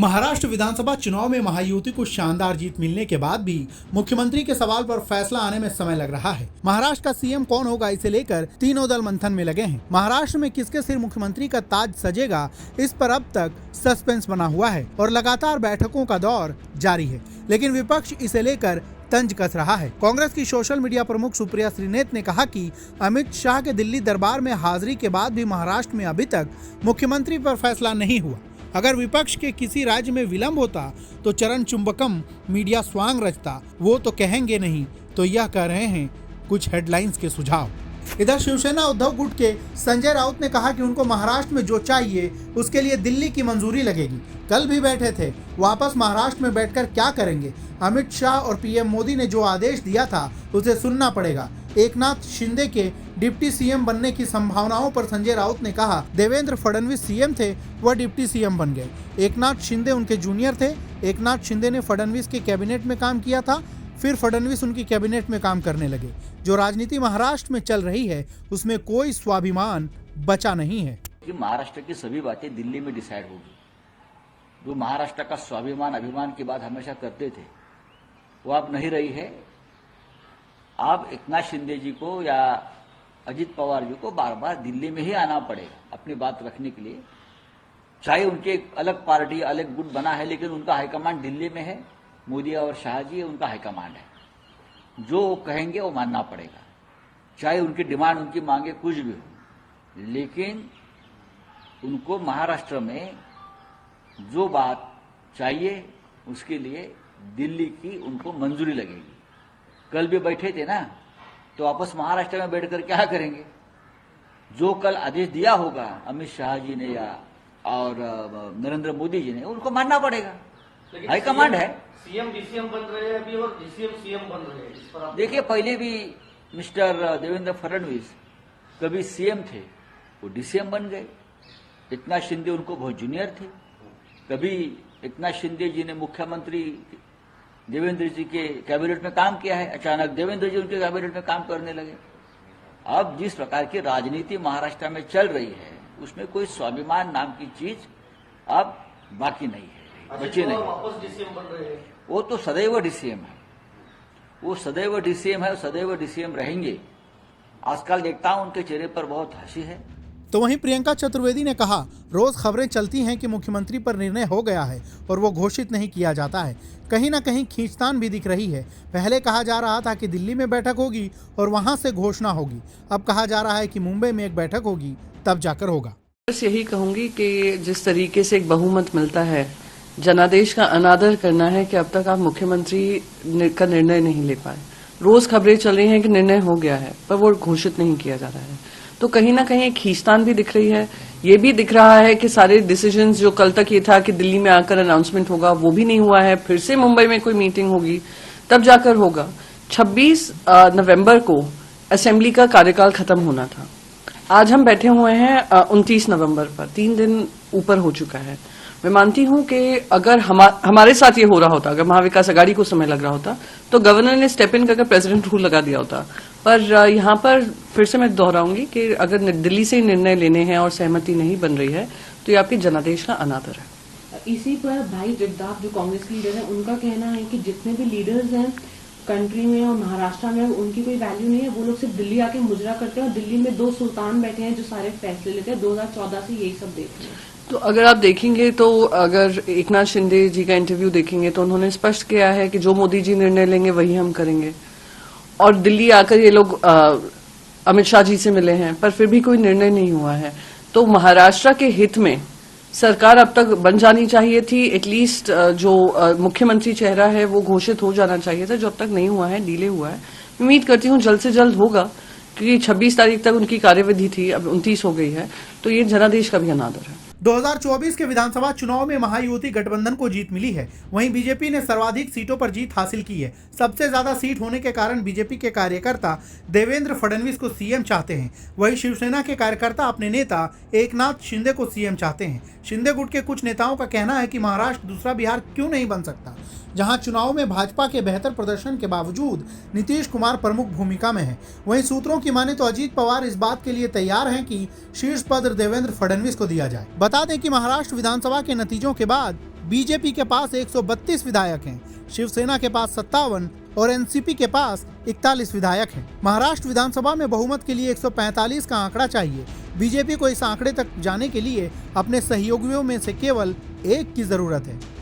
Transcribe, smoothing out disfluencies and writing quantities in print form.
महाराष्ट्र विधानसभा चुनाव में महायुति को शानदार जीत मिलने के बाद भी मुख्यमंत्री के सवाल पर फैसला आने में समय लग रहा है। महाराष्ट्र का सीएम कौन होगा, इसे लेकर तीनों दल मंथन में लगे हैं। महाराष्ट्र में किसके सिर मुख्यमंत्री का ताज सजेगा, इस पर अब तक सस्पेंस बना हुआ है और लगातार बैठकों का दौर जारी है, लेकिन विपक्ष इसे लेकर तंज कस रहा है। कांग्रेस की सोशल मीडिया प्रमुख सुप्रिया श्रीनेत ने कहा कि अमित शाह के दिल्ली दरबार में हाजिरी के बाद भी महाराष्ट्र में अभी तक मुख्यमंत्री पर फैसला नहीं हुआ। अगर विपक्ष के किसी राज्य में विलंब होता तो चरण चुंबकम मीडिया स्वांग रचता, वो तो कहेंगे नहीं तो यह कह रहे हैं कुछ हेडलाइंस के सुझाव। इधर शिवसेना उद्धव गुट के संजय राउत ने कहा कि उनको महाराष्ट्र में जो चाहिए उसके लिए दिल्ली की मंजूरी लगेगी। कल भी बैठे थे, वापस महाराष्ट्र में बैठकर क्या करेंगे। अमित शाह और पीएम मोदी ने जो आदेश दिया था उसे सुनना पड़ेगा। एकनाथ शिंदे के डिप्टी सीएम बनने की संभावनाओं पर संजय राउत ने कहा, देवेंद्र फडणवीस सीएम थे, वह डिप्टी सीएम बन गए। एकनाथ शिंदे उनके जूनियर थे। एकनाथ शिंदे ने फडणवीस के कैबिनेट में काम किया था, फिर फडणवीस उनकी कैबिनेट में काम करने लगे। जो राजनीति महाराष्ट्र में चल रही है उसमें कोई स्वाभिमान बचा नहीं है कि महाराष्ट्र की सभी बातें दिल्ली में डिसाइड होगी। जो महाराष्ट्र का स्वाभिमान अभिमान की बात हमेशा करते थे वो अब नहीं रही है। आप एकनाथ शिंदे जी को या अजित पवार जी को बार बार दिल्ली में ही आना पड़ेगा अपनी बात रखने के लिए। चाहे उनके अलग पार्टी अलग गुट बना है, लेकिन उनका हाईकमांड दिल्ली में है। मोदी और शाह जी उनका हाईकमांड है, जो कहेंगे वो मानना पड़ेगा, चाहे उनकी डिमांड उनकी मांगे कुछ भी हो। लेकिन उनको महाराष्ट्र में जो बात चाहिए उसके लिए दिल्ली की उनको मंजूरी लगेगी। कल भी बैठे थे ना, तो वापस महाराष्ट्र में बैठकर क्या करेंगे। जो कल आदेश दिया होगा अमित शाह जी ने या और नरेंद्र मोदी जी ने, उनको मानना पड़ेगा। हाईकमांड है। सीएम डीसीएम बन रहे हैं अभी और डीसीएम सीएम बन रहे हैं। इस पर आप देखिए, पहले भी मिस्टर देवेंद्र फडणवीस कभी सीएम थे, वो डीसीएम बन गए। एकनाथ शिंदे उनको बहुत जूनियर थे। कभी एकनाथ शिंदे जी ने मुख्यमंत्री देवेंद्र जी के कैबिनेट में काम किया है, अचानक देवेंद्र जी उनके कैबिनेट में काम करने लगे। अब जिस प्रकार की राजनीति महाराष्ट्र में चल रही है उसमें कोई स्वाभिमान नाम की चीज अब बाकी नहीं है, बची नहीं। वापस डीसीएम बन रहे हैं। वो तो सदैव डीसीएम है, वो सदैव डीसीएम है, सदैव डीसीएम रहेंगे। आजकल देखता हूं उनके चेहरे पर बहुत हंसी है। तो वहीं प्रियंका चतुर्वेदी ने कहा, रोज खबरें चलती हैं कि मुख्यमंत्री पर निर्णय हो गया है और वो घोषित नहीं किया जाता है। कहीं ना कहीं खींचतान भी दिख रही है। पहले कहा जा रहा था कि दिल्ली में बैठक होगी और वहां से घोषणा होगी। अब कहा जा रहा है कि मुंबई में एक बैठक होगी, तब जाकर होगा। बस यही कहूंगी कि जिस तरीके से एक बहुमत मिलता है, जनादेश का अनादर करना है कि अब तक आप मुख्यमंत्री का निर्णय नहीं ले पाए। रोज खबरें चल रही हैं कि निर्णय हो गया है, पर वो घोषित नहीं किया जा रहा है। तो कहीं ना कहीं एक खींचतान भी दिख रही है। ये भी दिख रहा है कि सारे डिसीजंस जो कल तक ये था कि दिल्ली में आकर अनाउंसमेंट होगा, वो भी नहीं हुआ है। फिर से मुंबई में कोई मीटिंग होगी, तब जाकर होगा। 26 नवंबर को असेंबली का कार्यकाल खत्म होना था। आज हम बैठे हुए हैं 29 नवंबर पर, 3 दिन ऊपर हो चुका है। मैं मानती हूं कि अगर हमारे साथ ये हो रहा होता, अगर महाविकास आघाड़ी को समय लग रहा होता, तो गवर्नर ने स्टेप इन करके प्रेसिडेंट रूल लगा दिया होता। पर यहाँ पर फिर से मैं दोहराऊंगी कि अगर दिल्ली से निर्णय लेने हैं और सहमति नहीं बन रही है तो ये आपके जनादेश का अनादर है। इसी पर भाई जगताप जो कांग्रेस के लीडर हैं, उनका कहना है कि जितने भी लीडर्स हैं कंट्री में और महाराष्ट्र में, उनकी कोई वैल्यू नहीं है। वो लोग सिर्फ दिल्ली आके मुजरा करते हैं और दिल्ली में 2 सुल्तान बैठे हैं जो सारे फैसले लेते हैं। 2014 से यही सब देख रहे हैं। तो अगर आप देखेंगे तो अगर एकनाथ शिंदे जी का इंटरव्यू देखेंगे तो उन्होंने स्पष्ट किया है कि जो मोदी जी निर्णय लेंगे वही हम करेंगे। और दिल्ली आकर ये लोग अमित शाह जी से मिले हैं, पर फिर भी कोई निर्णय नहीं हुआ है। तो महाराष्ट्र के हित में सरकार अब तक बन जानी चाहिए थी। एटलीस्ट जो मुख्यमंत्री चेहरा है वो घोषित हो जाना चाहिए था, जो अब तक नहीं हुआ है, डिले हुआ है। उम्मीद करती हूँ जल्द से जल्द होगा, क्योंकि 26 तारीख तक उनकी कार्यविधि थी, अब 29 हो गई है। तो ये जनादेश का भी अनादर है। 2024 के विधानसभा चुनाव में महायुति गठबंधन को जीत मिली है। वहीं बीजेपी ने सर्वाधिक सीटों पर जीत हासिल की है। सबसे ज्यादा सीट होने के कारण बीजेपी के कार्यकर्ता देवेंद्र फडणवीस को सीएम चाहते हैं। वहीं शिवसेना के कार्यकर्ता अपने नेता एकनाथ शिंदे को सीएम चाहते हैं। शिंदे गुट के कुछ नेताओं का कहना है कि महाराष्ट्र दूसरा बिहार क्यों नहीं बन सकता, जहां चुनाव में भाजपा के बेहतर प्रदर्शन के बावजूद नीतीश कुमार प्रमुख भूमिका में हैं। वहीं सूत्रों की माने तो अजीत पवार इस बात के लिए तैयार हैं कि शीर्ष पद देवेंद्र फडणवीस को दिया जाए। बता दें कि महाराष्ट्र विधानसभा के नतीजों के बाद बीजेपी के पास 132 विधायक हैं, शिवसेना के पास 57 और एनसीपी के पास 41 विधायक हैं। महाराष्ट्र विधानसभा में बहुमत के लिए 145 का आंकड़ा चाहिए। बीजेपी को इस आंकड़े तक जाने के लिए अपने सहयोगियों में से केवल एक की जरूरत है।